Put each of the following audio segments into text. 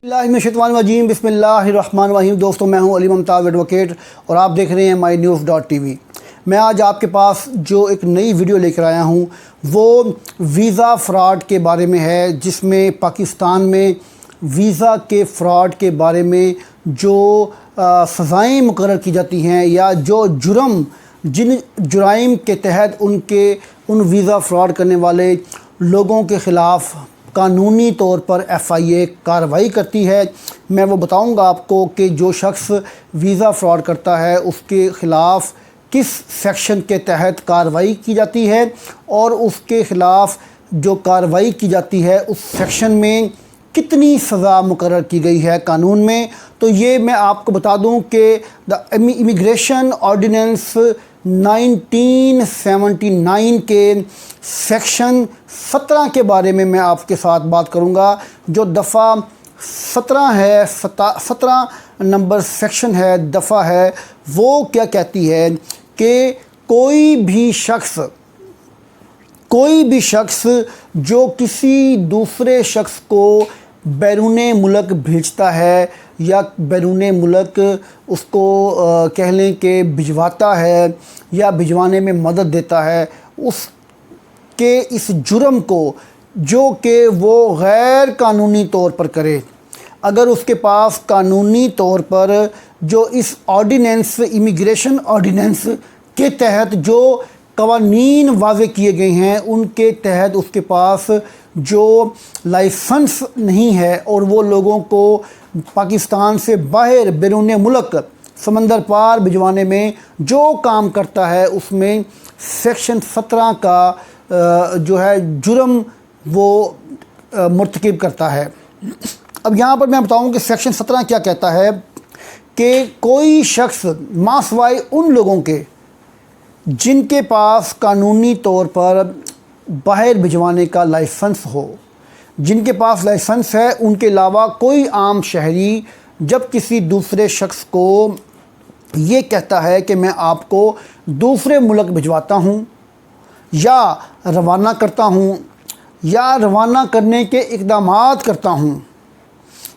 اللہ من الشیطان الرجیم، بسم اللہ الرحمن الرحیم۔ دوستوں، میں ہوں علی ممتاز ایڈوکیٹ اور آپ دیکھ رہے ہیں mynews.tv۔ میں آج آپ کے پاس جو ایک نئی ویڈیو لے کر آیا ہوں وہ ویزا فراڈ کے بارے میں ہے، جس میں پاکستان میں ویزا کے فراڈ کے بارے میں جو سزائیں مقرر کی جاتی ہیں یا جو جن جرائم کے تحت ان ویزا فراڈ کرنے والے لوگوں کے خلاف قانونی طور پر FIA کارروائی کرتی ہے، میں وہ بتاؤں گا آپ کو کہ جو شخص ویزا فراڈ کرتا ہے اس کے خلاف کس سیکشن کے تحت کارروائی کی جاتی ہے اور اس کے خلاف جو کارروائی کی جاتی ہے اس سیکشن میں کتنی سزا مقرر کی گئی ہے قانون میں۔ تو یہ میں آپ کو بتا دوں کہ امیگریشن آرڈیننس 1979 کے سیکشن 17 کے بارے میں آپ کے ساتھ بات کروں گا۔ جو دفعہ 17 ہے، 17 نمبر سیکشن ہے، دفعہ ہے، وہ کیا کہتی ہے کہ کوئی بھی شخص جو کسی دوسرے شخص کو بیرون ملک بھیجتا ہے یا بیرون ملک اس کو کہہ لیں کہ بھجواتا ہے یا بھجوانے میں مدد دیتا ہے، اس کے اس جرم کو جو کہ وہ غیر قانونی طور پر کرے، اگر اس کے پاس قانونی طور پر جو اس آرڈیننس امیگریشن آرڈیننس کے تحت جو قوانین واضح کیے گئے ہیں ان کے تحت اس کے پاس جو لائسنس نہیں ہے اور وہ لوگوں کو پاکستان سے باہر بیرون ملک سمندر پار بھجوانے میں جو کام کرتا ہے، اس میں سیکشن 17 کا جو ہے جرم وہ مرتکب کرتا ہے۔ اب یہاں پر میں بتاؤں کہ سیکشن 17 کیا کہتا ہے کہ کوئی شخص ما سوائے ان لوگوں کے جن کے پاس قانونی طور پر باہر بھجوانے کا لائسنس ہو، جن کے پاس لائسنس ہے، ان کے علاوہ کوئی عام شہری جب کسی دوسرے شخص کو یہ کہتا ہے کہ میں آپ کو دوسرے ملک بھجواتا ہوں یا روانہ کرتا ہوں یا روانہ کرنے کے اقدامات کرتا ہوں،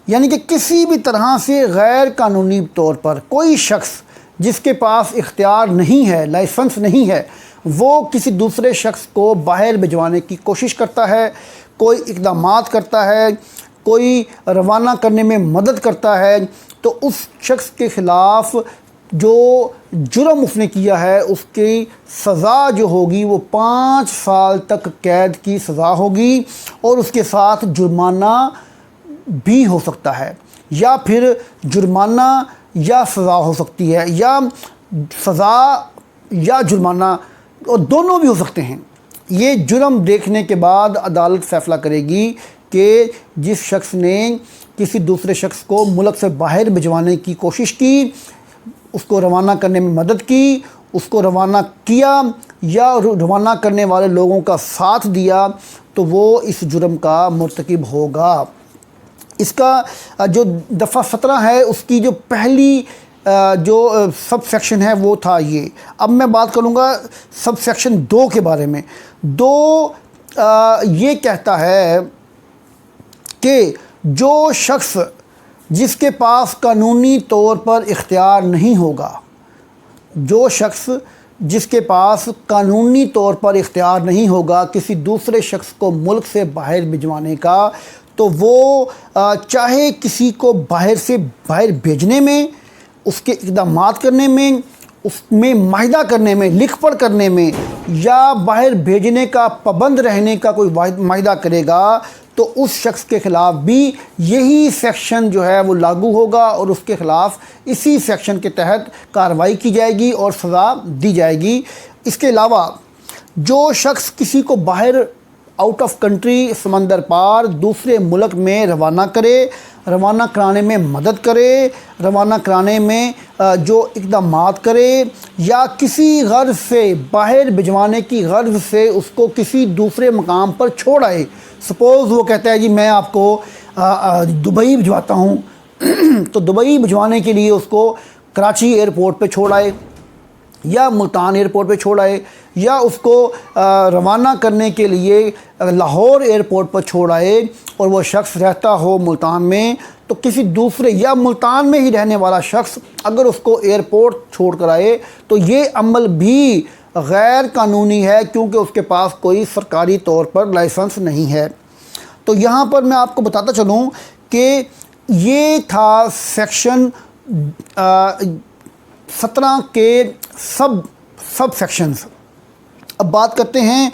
یعنی کہ کسی بھی طرح سے غیر قانونی طور پر کوئی شخص جس کے پاس اختیار نہیں ہے، لائسنس نہیں ہے، وہ کسی دوسرے شخص کو باہر بھجوانے کی کوشش کرتا ہے، کوئی اقدامات کرتا ہے، کوئی روانہ کرنے میں مدد کرتا ہے، تو اس شخص کے خلاف جو جرم اس نے کیا ہے اس کی سزا جو ہوگی وہ 5 سال تک قید کی سزا ہوگی اور اس کے ساتھ جرمانہ بھی ہو سکتا ہے، یا پھر جرمانہ یا سزا ہو سکتی ہے، یا سزا یا جرمانہ اور دونوں بھی ہو سکتے ہیں۔ یہ جرم دیکھنے کے بعد عدالت فیصلہ کرے گی کہ جس شخص نے کسی دوسرے شخص کو ملک سے باہر بھجوانے کی کوشش کی، اس کو روانہ کرنے میں مدد کی، اس کو روانہ کیا یا روانہ کرنے والے لوگوں کا ساتھ دیا، تو وہ اس جرم کا مرتکب ہوگا۔ اس کا جو دفعہ 17 ہے اس کی جو پہلی جو سب سیکشن ہے وہ تھا یہ۔ اب میں بات کروں گا سب سیکشن 2 کے بارے میں۔ 2 یہ کہتا ہے کہ جو شخص جس کے پاس قانونی طور پر اختیار نہیں ہوگا، جو شخص جس کے پاس قانونی طور پر اختیار نہیں ہوگا کسی دوسرے شخص کو ملک سے باہر بھجوانے کا، تو وہ چاہے کسی کو باہر بھیجنے میں، اس کے اقدامات کرنے میں، اس میں معاہدہ کرنے میں، لکھ پڑھ کرنے میں، یا باہر بھیجنے کا پابند رہنے کا کوئی معاہدہ کرے گا، تو اس شخص کے خلاف بھی یہی سیکشن جو ہے وہ لاگو ہوگا اور اس کے خلاف اسی سیکشن کے تحت کارروائی کی جائے گی اور سزا دی جائے گی۔ اس کے علاوہ جو شخص کسی کو باہر آؤٹ آف کنٹری سمندر پار دوسرے ملک میں روانہ کرے، روانہ کرانے میں مدد کرے، روانہ کرانے میں جو اقدامات کرے، یا کسی غرض سے باہر بھجوانے کی غرض سے اس کو کسی دوسرے مقام پر چھوڑ آئے، سپوز وہ کہتا ہے جی میں آپ کو دبئی بھجواتا ہوں تو دبئی بھجوانے کے لیے اس کو کراچی ایئرپورٹ پہ چھوڑ آئے یا ملتان ایئرپورٹ پہ چھوڑ آئے، یا اس کو روانہ کرنے کے لیے لاہور ایئرپورٹ پر چھوڑ آئے اور وہ شخص رہتا ہو ملتان میں، تو کسی دوسرے یا ملتان میں ہی رہنے والا شخص اگر اس کو ایئرپورٹ چھوڑ کر آئے تو یہ عمل بھی غیر قانونی ہے، کیونکہ اس کے پاس کوئی سرکاری طور پر لائسنس نہیں ہے۔ تو یہاں پر میں آپ کو بتاتا چلوں کہ یہ تھا سیکشن 17 کے سب سیکشنز۔ اب بات کرتے ہیں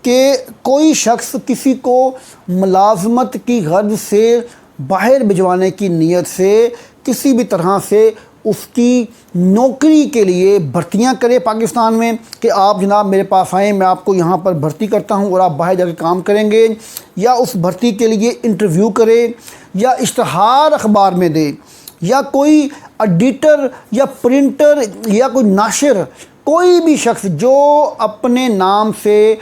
کہ کوئی شخص کسی کو ملازمت کی غرض سے باہر بھجوانے کی نیت سے کسی بھی طرح سے اس کی نوکری کے لیے بھرتیاں کرے پاکستان میں کہ آپ جناب میرے پاس آئیں، میں آپ کو یہاں پر بھرتی کرتا ہوں اور آپ باہر جا کے کام کریں گے، یا اس بھرتی کے لیے انٹرویو کرے یا اشتہار اخبار میں دے، یا کوئی ایڈیٹر یا پرنٹر یا کوئی ناشر، کوئی بھی شخص جو اپنے نام سے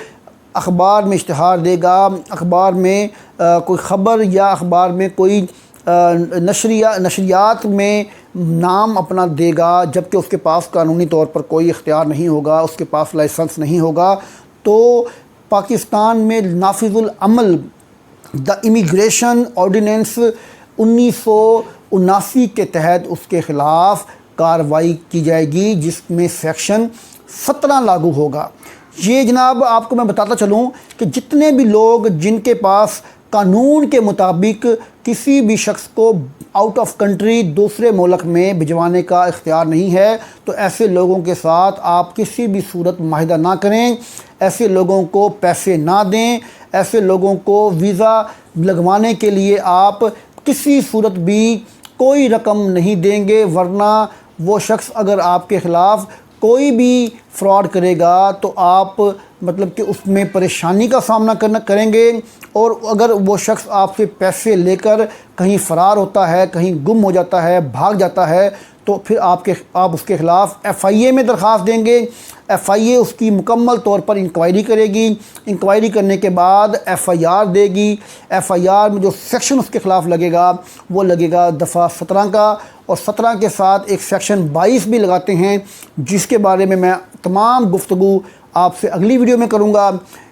اخبار میں اشتہار دے گا، اخبار میں کوئی خبر یا اخبار میں کوئی نشریات میں نام اپنا دے گا جبکہ اس کے پاس قانونی طور پر کوئی اختیار نہیں ہوگا، اس کے پاس لائسنس نہیں ہوگا، تو پاکستان میں نافذ العمل دا امیگریشن آرڈیننس 1979 کے تحت اس کے خلاف کارروائی کی جائے گی، جس میں سیکشن 17 لاگو ہوگا۔ یہ جناب آپ کو میں بتاتا چلوں کہ جتنے بھی لوگ جن کے پاس قانون کے مطابق کسی بھی شخص کو آؤٹ آف کنٹری دوسرے ملک میں بھجوانے کا اختیار نہیں ہے، تو ایسے لوگوں کے ساتھ آپ کسی بھی صورت معاہدہ نہ کریں، ایسے لوگوں کو پیسے نہ دیں، ایسے لوگوں کو ویزا لگوانے کے لیے آپ کسی صورت بھی کوئی رقم نہیں دیں گے، ورنہ وہ شخص اگر آپ کے خلاف کوئی بھی فراڈ کرے گا تو آپ مطلب کہ اس میں پریشانی کا سامنا کریں گے، اور اگر وہ شخص آپ سے پیسے لے کر کہیں فرار ہوتا ہے، کہیں گم ہو جاتا ہے، بھاگ جاتا ہے، تو پھر آپ اس کے خلاف FIA میں درخواست دیں گے۔ FIA اس کی مکمل طور پر انکوائری کرے گی، انکوائری کرنے کے بعد FIR دے گی۔ FIR میں جو سیکشن اس کے خلاف لگے گا وہ لگے گا دفعہ 17 کا، اور 17 کے ساتھ ایک سیکشن 22 بھی لگاتے ہیں، جس کے بارے میں تمام گفتگو آپ سے اگلی ویڈیو میں کروں گا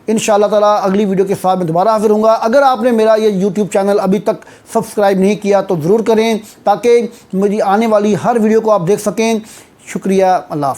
انشاءاللہ تعالیٰ۔ اگلی ویڈیو کے ساتھ میں دوبارہ حاضر ہوں گا۔ اگر آپ نے میرا یہ YouTube چینل ابھی تک سبسکرائب نہیں کیا تو ضرور کریں، تاکہ میری آنے والی ہر ویڈیو کو آپ دیکھ سکیں۔ شکریہ، اللہ حافظ۔